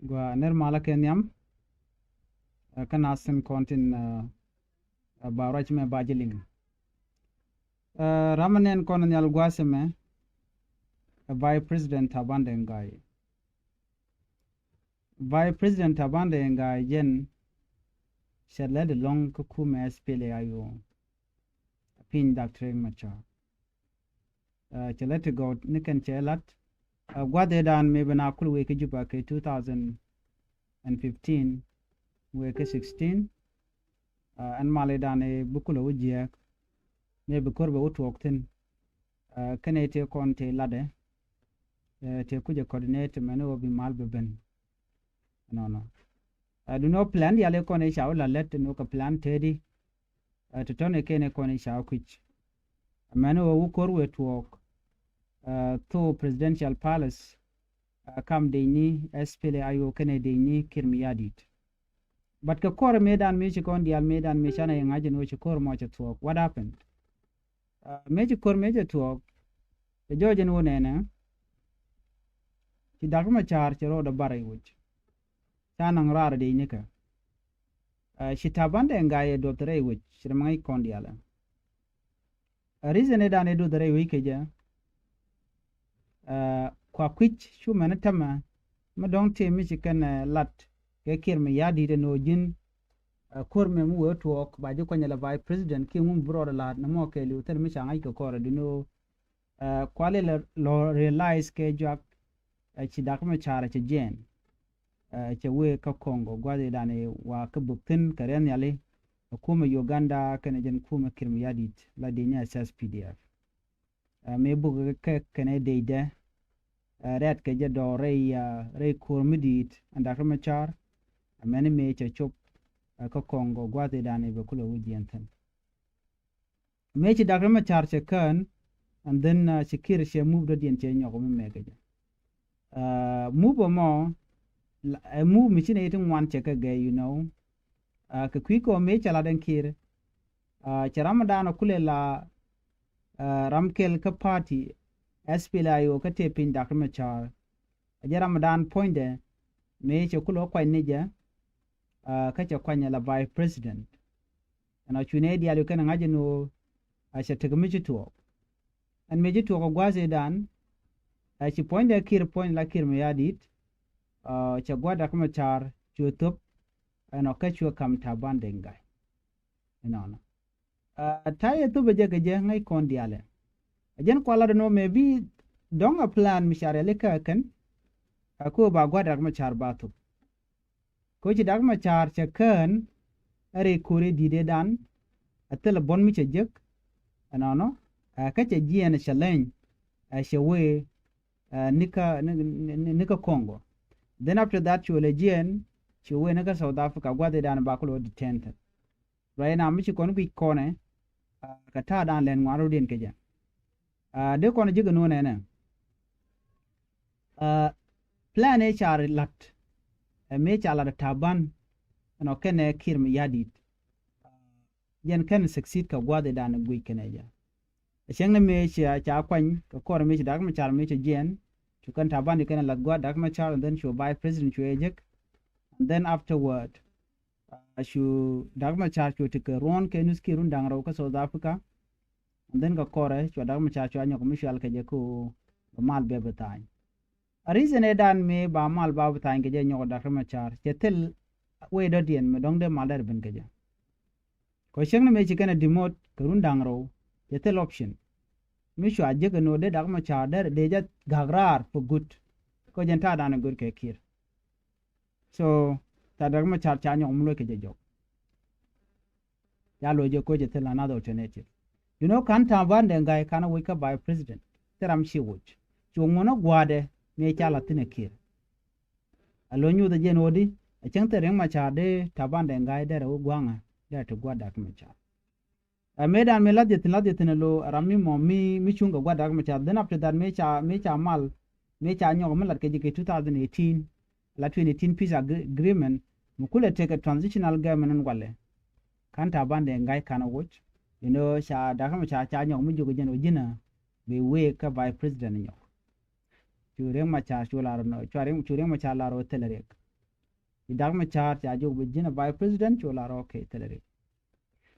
gwa ner mala kenyam kana sin kontin baraj me bajiling ramanen kono nyal gwaseme by president Tabande Ngai by president Tabande Ngai jen led long kukume SPLA ayo pin doctor macha chelete go niken chelat gwade dan me bana kul we ke juba ke 2015 we ke 16 an male dan e bukulo wujie me be korbe wotokten kene te kon te lade te kuje coordinate mane obi malbe ben no do no plan yale kon e shawla let no ka plan tedi to tone kene kon e shaw kuch mane wo korwe tok to presidential palace kam de ni SPLA ayo kene de ni kirmiyadit but ka kor medan me kon dial medan me chana ngaje no kor mo tok what happened meji kor meje tok the jojen wonene ti dagma char chero da bare wuch chana ngrar de nika shi Tabande Ngai do tere wuch shirmangai kon diala reason edan edo tere wikeja kwa kwich shu manatama madong te mi chikan lat ke kirme yadi de no jin kor me mu wotok ba je konya la vice president ki mum bro la na mo ke lu ter mi changai ko kor dino kwale lo realize ke jak chi dakma chara che jen che we ka Congo gwade dane wa ka buktin karen yale kuma Uganda kana jen kuma kirme yadi la de nya SSPDF me buga ke kene deide red ke je do re kurmidit anda ma char amene me che chop ka Congo gwate dane be kulo wujienten me che da ma char che kan and then secure she move do dien che nyoko me ke move mo move mi chine itin wan che ka ge ka kwiko me chala den kir che ramadan kule la ramkel ka party SPLA yo ka te pin da ma char je ramadan poinde me che kulo kwa nije ka che kwanya la vice president ana chune dia lo kana ngaje no a che te mi to an me to ko gwaze dan a che poinde kir point la kir me yadit che gwada kuma char chutop ana ka chu kam Tabande Ngai no taye to beje ge ngai kon diale ajen kwala no me bi dong a plan mi share le ka kan ko ba gwada kuma char batu ko ci dagma char che kan are kore dide dan atel bon mi che jek anono ka che jien challenge shewe nika Congo then after that chole jien chewe nika South Africa gwade dan ba ko detented right now mi ci kon bi kone ka ta dan len ngaro den ke ja de kon jiga no ne plan e char lat me chala da taban no kene kirmi yadit yen kan succeed ka gwade da na gui kene ja sheng me cha kwan ka kor me da ma char me jen to kan taban ni kene la gwada ma char and then show by president ejek and then afterward shu dagma char to ke ron ke nus kirun dangro ka South Africa and then ka kore to dagma char to anyo commercial ke je ko mal be betai a reason edan me ba mal ba betai ke je nyo dagma char chetel we do dien me dong de maler ben ke je ko sheng me chi kana demote kirun dangro chetel option mi shu aje ke no de dagma char de ja gagrar for good ko jenta dan good ke kir so ta dagma char cha nyo mulo ke je jok ya lo je ko je tel another alternative kan Tabande Ngai kana we ka by president teram shi wuch chungono gwade me chala tine kir alo nyu de jen odi a chente reng ma cha de Tabande Ngai de ro gwanga de to gwada ka cha a medan me ladje tin lo rami mo mi chunga gwada ka cha then after that me cha mal me cha nyo me lat ke 2018 la 2018 peace agreement mukule take a transitional government wale kan Tabande Ngai kana wuch sha da kama cha nyo mu jogo jeno jina be we ka vice president nyo chure ma cha chula no chure ma cha la ro telerek Dak Machar cha jo Virginia Vice President chola roke telere.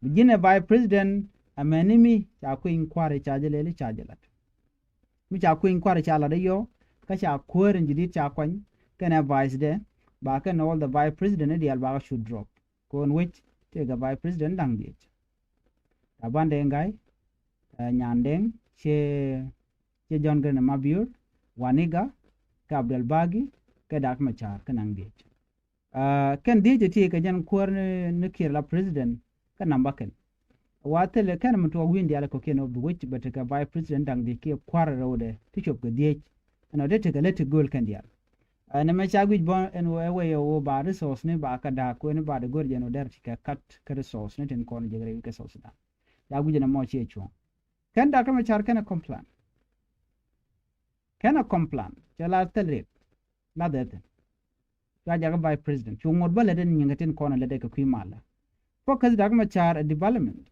Virginia Vice President amenimi cha ku inquiry cha jelele cha jelat. Mi cha ku inquiry cha la de yo ka cha kuerin jidit cha kwany kana vice de ba kan all the Vice President de alba should drop. Kon which take a Vice President dang dit. Abande ngai nyandeng che John Gana Mabur Waniga ka Abdel Bagi ka Dak Machar kanang dit. Kan dije ti ka jan kuar ne kir la president ka namba ken watele kan mto windi ala ko ken of which but ka Vice President dang di ke kuar rode ti chop ga dije no de te ga let gol kan dia na ma cha gwi bon en we yo ba resource ne ba ka da ko ne ba de gor jeno der ti ka kat ka resource ne ten kon je gre ka so da ya gwi na mo che chu kan da ka ma char kana complain jala telre la de jaga Vice President chungod bale den nyingatin kona lede ka kuimala focus Dak Machar development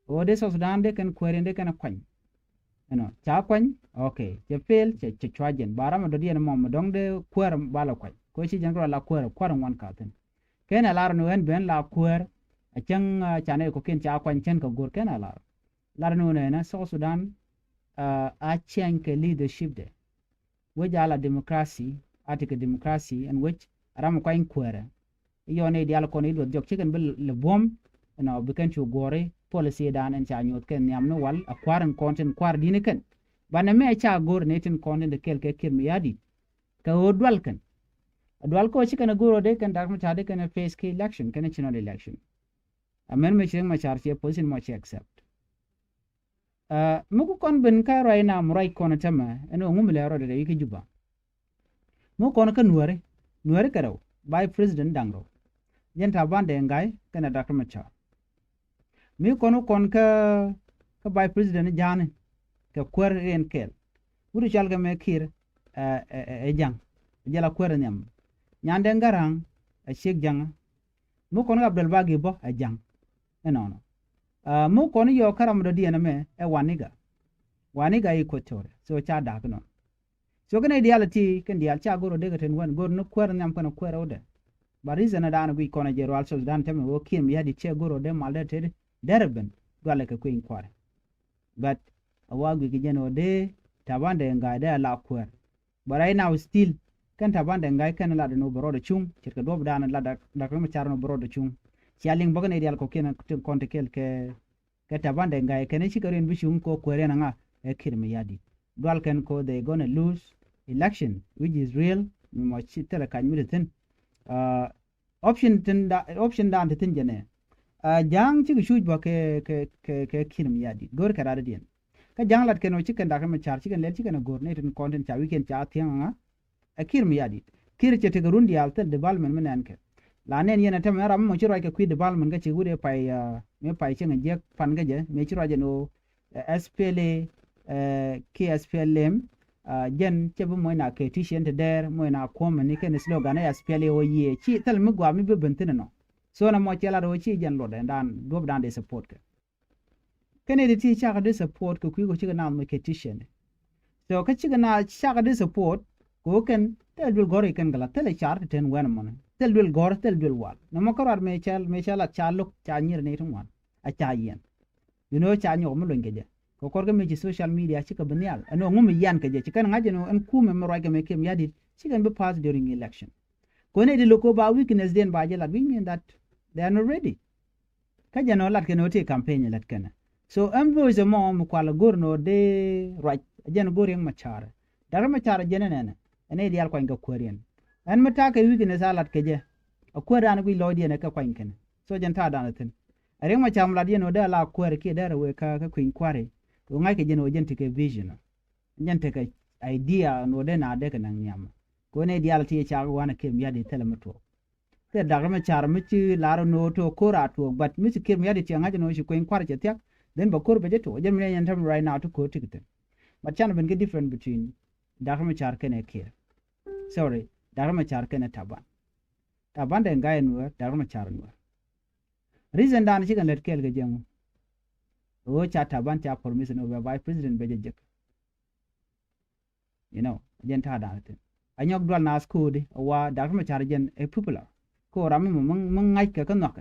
o de so Sudan de kan kwerende kan kwany cha kwany okay je fail che chwajen barama do dien mom dong de kwer bala kwany ko chi jangro la kwer wan ka ten ken alar no en ben la kwer a chang chane ko ken cha kwany chen ka gor ken alar no ne na so Sudan a chen ke leadership de wejala democracy article democracy and which ram ko in kwere yo ne dial ko ne do jok chicken bil le bom no bikan chu gore policy dan en cha nyot ken yam no wal akwaran content kwar dine ken bana me cha gor ne tin content de kel ke kir mi yadi ka odwal ken adwal ko chicken goro de ken Dak Machar de ken face ke election ken chino election amen me cheng Machar che position mo che accept muku kon ben ka roi na murai kon tama eno ngumle ro de yike juba mo kon ka nuare karaw by President dangro yenta bande ngai kana Dak Machar mi kono kon ka by President jane ka kwer en kel buru chal ga me kir jang jala kwer nyam nyande ngarang a shek jang mo kono Abdel Bagi bo a jang enono mo kono yo karam do diena me waniga ikotor so cha dak no so gane diality kan dial cha goro de gaten wan gor no kwer nyam kana kwer ode bariza na dana gui kona jero also dan teme wo kim ya di che goro de malde te derben gale ka kuin kware but awagi ki jeno de tabande ngai de la kwer but right now still kan tabande ngai kan la de no boro de chung cirka do dana la Dak Machar no boro de chung chaling bagane dial ko ken konte kel ke tabande ngai ken chi karen bi chung ko kwere na nga e kirmi yadi dual ken ko they gonna lose election which is real mo chi tele kan mi ten option da tin jene jang chi shuj ba ke kirmi yadi gor karade dien ka jang lat ken o chi ken Dak Machar chi ken let chi ken gor ne tin content cha weekend cha tianga a kirmi yadi kir che te garundi alter development men anke la nen yena tem ram mo chi ro ke development ga chi gude pai me pai chen je pan ga je me chi ro je no SPLA KSPLM jen chebe mo na ke tishen te der mo na koma ni ken slogan ya SPLA o ye chi tel mi gwa mi be bentin no so na mo chela ro chi jen lo den dan dob dan de support ke ken de ti cha ga de support ko ku chi ga na mo ke tishen so ka chi ga na cha ga de support ko ken tel dul gore ken gala tel char ten wen mo tel dul gore tel dul wal no mo ko me chala cha luk cha nyir ne tun wan a cha yen cha nyo mo lo ngeje ko korga me social media chika banyal ano ngum yan ke je chika ngaje no en kume mo rage me kem yadi chika be pass during election ko ne de loko ba weakness den ba je la we mean that they are not ready ka je no lat ke no te campaign lat kana so voice mo mo kwala gorno de right je no goreng Machar Dak Machar je ne ne ene dial ko nga korien en mata ka weakness alat ke je akwara gwi lodi ne ka kwan ken so jen ta da natin are Machar mla de no da la kwere ke da we ka kwin kware to ngai ke jeno jente ke vision jente ke idea no de na de ke nan nyam ko ne dial ti cha wana ke mi ade tele mato te Dak Machar mi ci laro no to kora to but mi ci ke mi ade ti ngaje no shi ko in kwar che tek den ba kor be je to jem ne yan tam right now to ko tikte but chan ben ke different between Dak Machar ke ne ke sorry Dak Machar ke ne taban de ngai no Dak Machar no reason dan shi kan let kel ge jemu o cha taban cha permission of Vice President bejejek jenta da tin anyok dwal na school wa Dak Machar jen a popular ko ram mo ngai ka nok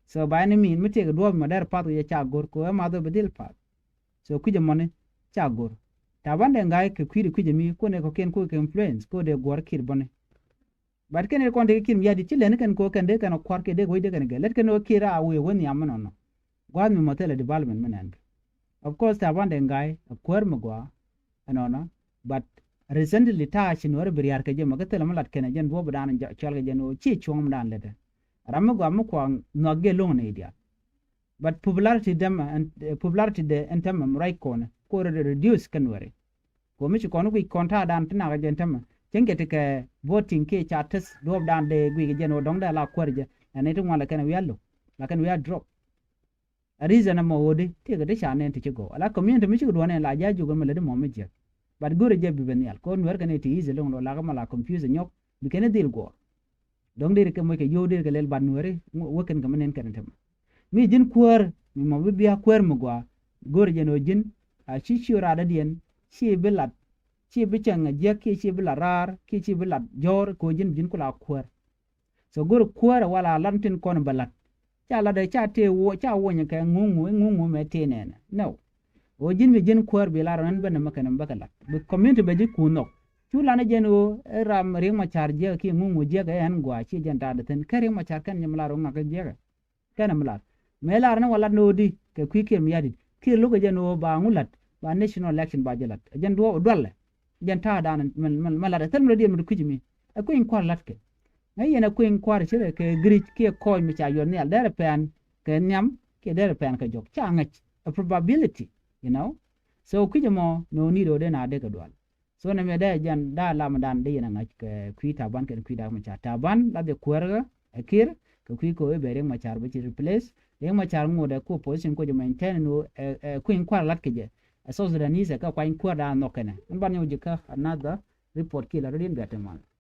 so ba ni min mite ga do ma dar pat ya cha gor ko ma do bedil pat so ku je mone cha gor ta ban de ngai ke kwiri ku je mi ko ne ko ken ko ke influence ko de gor kir bone bat ken ko de kir mi yadi chile ne ken ko ken de kan kwar ke de go de ken ge let ken o kira we woni amno no gwa mi motela development menen of course ta ban de ngai kwar mo gwa anona but recently ta shinwar biryar ke je magatela malat ken jen bo badan chal ge jen o chi chom dan lede ramu gwa mu ko no ge long ne dia but popularity dem and popularity de entam right corner ko reduce kan wari ko mi ko no ki konta dan tina ga jen tam jengete ke voting ke chattes do dan de gwi ge no dong da la kwarje ane to wala kan wiallo la kan wia drop a reason mo wodi te ga de chane te go ala community mi ko do ne la ja ju go mele de mo mi je but gore je bi ben yal ko nwer kan te easy long la ga mala confuse nyok bi ken dil go dong dir ke mo ke yo dir ke lel ban nwere woken ga menen kan tam mi jin kwar mi mo bi biya kwar mo gwa gore je no jin a chi chi ra da dien chi bilat chi bi chang je ki chi bi la rar ki chi bi la jor ko jin kula kwar so gur kwar wala lantin kon balat cha la de cha te wo cha wo nya ka ngungu me te ne no o jin mi jin kwar bi la ran ban makanan bakala bi community be ji kuno chu la na jen o ram ring ma char je ki ngungu je ga en gwa chi jan ta da ten kare ma char kan nyam la ro ngaka je ga kana mla me la ran wala no di ke kwi ke mi yadi ki lu ga jen o ba ngulat ba national election ba jelat jen do dolle janta dan mala da tan rodi mu kujimi akwai in kwar latke ai yana ko in kwar shire ke grich ke ko mi cha yon ne dare pen ke nyam ke dare pen ka jok cha ngach a probability you know so kujimo no ni do de na de ka dwal so na me da jan da la madan de yana ngach ke kwita ban ke kwida ma cha ta ban la de kwarga akir ke kwi ko be re ma char be replace re ma char ngode ko position ko je maintain no ko in kwar latke je so Sudanese ka kwa in kwar da no kana ban yo jika another report kila rodin gateman